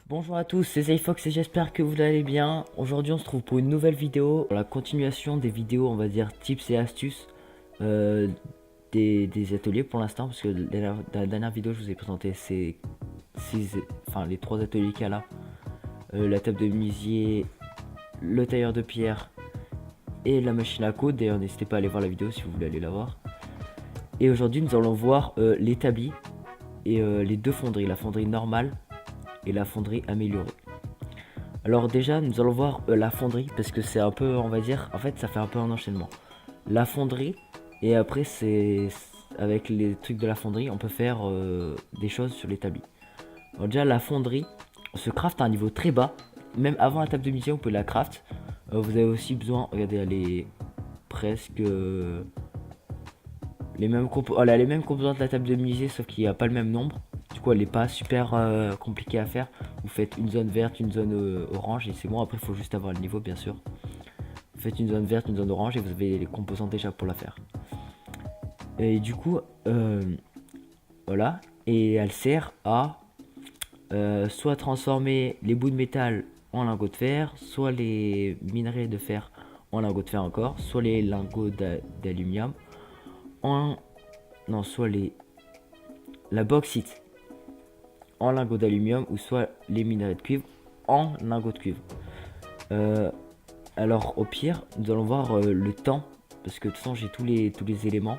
Bonjour à tous, c'est Zayfox et j'espère que vous allez bien. Aujourd'hui on se trouve pour une nouvelle vidéo, la continuation des vidéos on va dire tips et astuces euh, des ateliers pour l'instant, parce que dans la dernière vidéo je vous ai présenté les trois ateliers qu'il y a là. La table de menuisier, le tailleur de pierre et la machine à coudre. D'ailleurs n'hésitez pas à aller voir la vidéo si vous voulez aller la voir. Et aujourd'hui nous allons voir l'établi et les deux fonderies, la fonderie normale et la fonderie améliorée. Alors déjà nous allons voir la fonderie, parce que c'est un peu, on va dire, en fait ça fait un peu un enchaînement. La fonderie, et après c'est avec les trucs de la fonderie on peut faire des choses sur l'établi. Alors déjà la fonderie se craft à un niveau très bas, même avant la table de mission vous pouvez la craft. Vous avez aussi besoin, regardez, elle est presque les mêmes composantes de la table de menuisier, sauf qu'il n'y a pas le même nombre. Du coup elle n'est pas super compliquée à faire. Vous faites une zone verte, une zone orange et c'est bon. Après il faut juste avoir le niveau bien sûr. Vous faites une zone verte, une zone orange et vous avez les composants déjà pour la faire. Et du coup voilà. Et elle sert à soit transformer les bouts de métal en lingots de fer, soit les minerais de fer en lingots de fer encore, soit les lingots d'aluminium en... Non, soit la bauxite en lingots d'aluminium, ou soit les minerais de cuivre en lingots de cuivre. Euh, alors au pire, nous allons voir le temps, parce que de toute façon j'ai tous les éléments.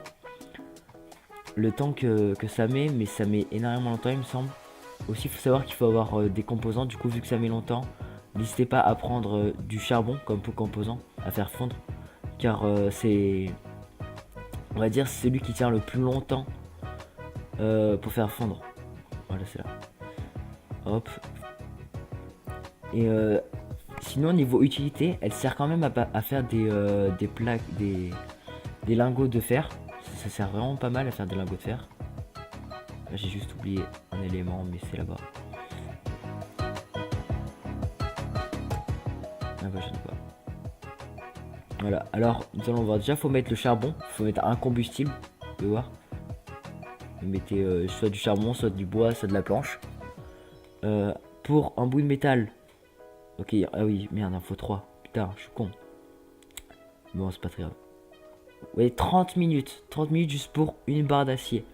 Le temps que ça met, mais ça met énormément longtemps il me semble. Aussi il faut savoir qu'il faut avoir des composants, du coup vu que ça met longtemps, n'hésitez pas à prendre du charbon comme pour composant à faire fondre. Car c'est, on va dire, celui qui tient le plus longtemps pour faire fondre. Voilà, c'est là. Hop. Et sinon niveau utilité, elle sert quand même à faire des plaques, des lingots de fer. Ça sert vraiment pas mal à faire des lingots de fer. Là j'ai juste oublié un élément, mais c'est là-bas. Ah bah je sais pas. Voilà, alors nous allons voir. Déjà faut mettre le charbon, faut mettre un combustible. Vous pouvez voir. Vous mettez soit du charbon, soit du bois, soit de la planche. Pour un bout de métal. Ok, ah oui, merde, il en faut 3. Putain, je suis con. Bon, c'est pas très grave. Ouais, 30 minutes. 30 minutes juste pour une barre d'acier.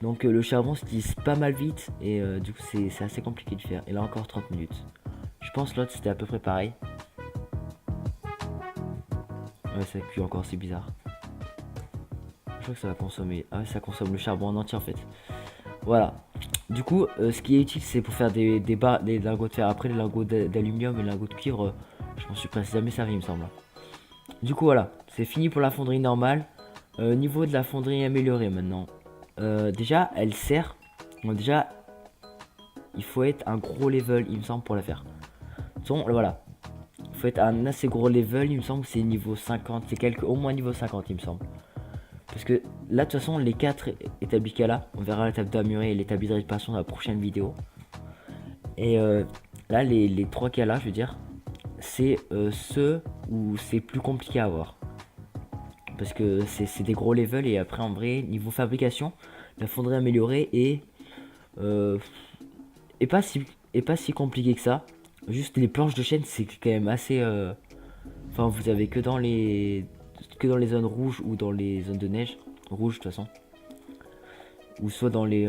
Donc le charbon se utilise pas mal vite. Et du coup, c'est assez compliqué de faire. Et là, encore 30 minutes. Je pense l'autre, c'était à peu près pareil. Ouais, ça cuit encore, c'est bizarre. Je crois que ça va consommer. Ah ouais, ça consomme le charbon en entier en fait. Voilà. Du coup, ce qui est utile, c'est pour faire des lingots de fer. Après, les lingots d'aluminium et les lingots de cuivre, je m'en suis presque jamais servi, il me semble. Du coup, voilà, c'est fini pour la fonderie normale. Niveau de la fonderie améliorée maintenant. Déjà, elle sert. Bon, déjà, il faut être un gros level, il me semble, pour la faire. Donc, voilà. Il faut être un assez gros level, il me semble que c'est niveau 50. C'est au moins niveau 50, il me semble. Parce que là, de toute façon, les 4 établis qu'il y a là, on verra la table d'amuré et l'établi de réparation dans la prochaine vidéo. Et là, les 3 qu'il y a là, je veux dire, c'est ceux où c'est plus compliqué à avoir. Parce que c'est des gros levels, et après, en vrai, niveau fabrication, la fonderie améliorée euh, est, pas si, est pas si compliqué que ça. Juste les planches de chaîne, c'est quand même assez... Enfin, vous avez que dans les zones rouges ou dans les zones de neige. Rouge, de toute façon. Ou soit dans les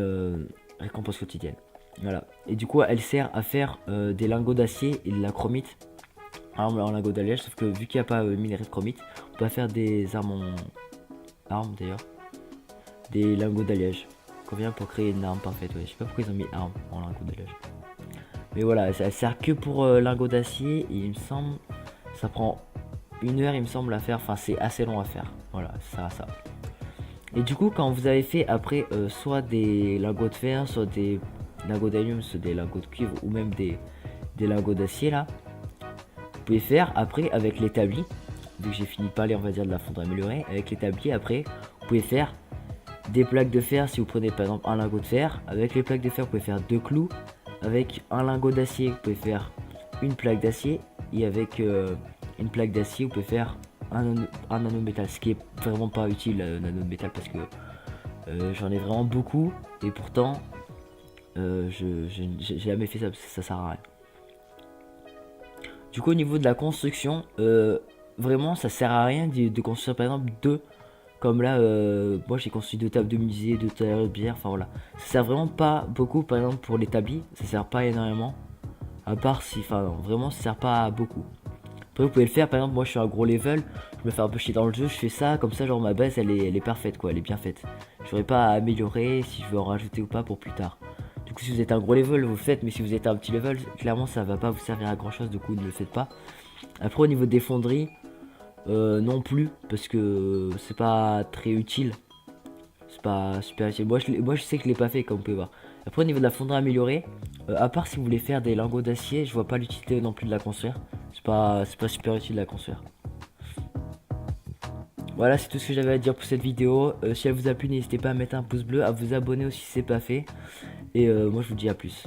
récompenses quotidiennes. Voilà. Et du coup, elle sert à faire des lingots d'acier et de la chromite. Armes en lingots d'alliage, sauf que vu qu'il n'y a pas minerai de chromite, on peut faire des armes en... Armes d'ailleurs. Des lingots d'alliage. Convient pour créer une arme parfaite. Ouais. Je sais pas pourquoi ils ont mis armes en lingots d'alliage. Mais voilà, elle sert que pour lingots d'acier. Et il me semble, ça prend 1 heure, il me semble, à faire. Enfin, c'est assez long à faire. Voilà, ça sert à ça. Et du coup, quand vous avez fait après soit des lingots de fer, soit des lingots d'aluminium, soit des lingots de cuivre, ou même des lingots d'acier là, vous pouvez faire après avec l'établi. Vu que j'ai fini de parler, on va dire, de la fonderie améliorée, avec l'établi après, vous pouvez faire des plaques de fer. Si vous prenez par exemple un lingot de fer, avec les plaques de fer, vous pouvez faire 2 clous. Avec un lingot d'acier, vous pouvez faire une plaque d'acier. Et avec une plaque d'acier, vous pouvez faire un nanométal, ce qui est vraiment pas utile, nanométal, parce que j'en ai vraiment beaucoup et pourtant J'ai jamais fait ça parce que ça sert à rien. Du coup, au niveau de la construction, vraiment, ça sert à rien de construire par exemple deux. Comme là, moi j'ai construit deux tables de musée, deux tables de bière, enfin voilà. Ça sert vraiment pas beaucoup, par exemple pour l'établi, ça sert pas énormément. À part si, enfin non, vraiment ça sert pas à beaucoup. Après vous pouvez le faire, par exemple moi je suis un gros level, je me fais un peu chier dans le jeu, je fais ça, comme ça genre ma base elle est parfaite quoi, elle est bien faite. J'aurais pas à améliorer si je veux en rajouter ou pas pour plus tard. Du coup si vous êtes un gros level vous le faites, mais si vous êtes un petit level, clairement ça va pas vous servir à grand chose, du coup ne le faites pas. Après au niveau des fonderies, non plus, parce que c'est pas très utile. C'est pas super utile. Moi je sais que je l'ai pas fait comme vous pouvez voir. Après au niveau de la fonderie améliorée, à part si vous voulez faire des lingots d'acier, je vois pas l'utilité non plus de la construire. C'est pas super utile de la construire. Voilà, c'est tout ce que j'avais à dire pour cette vidéo. Si elle vous a plu, n'hésitez pas à mettre un pouce bleu, à vous abonner aussi si c'est pas fait. Et moi je vous dis à plus.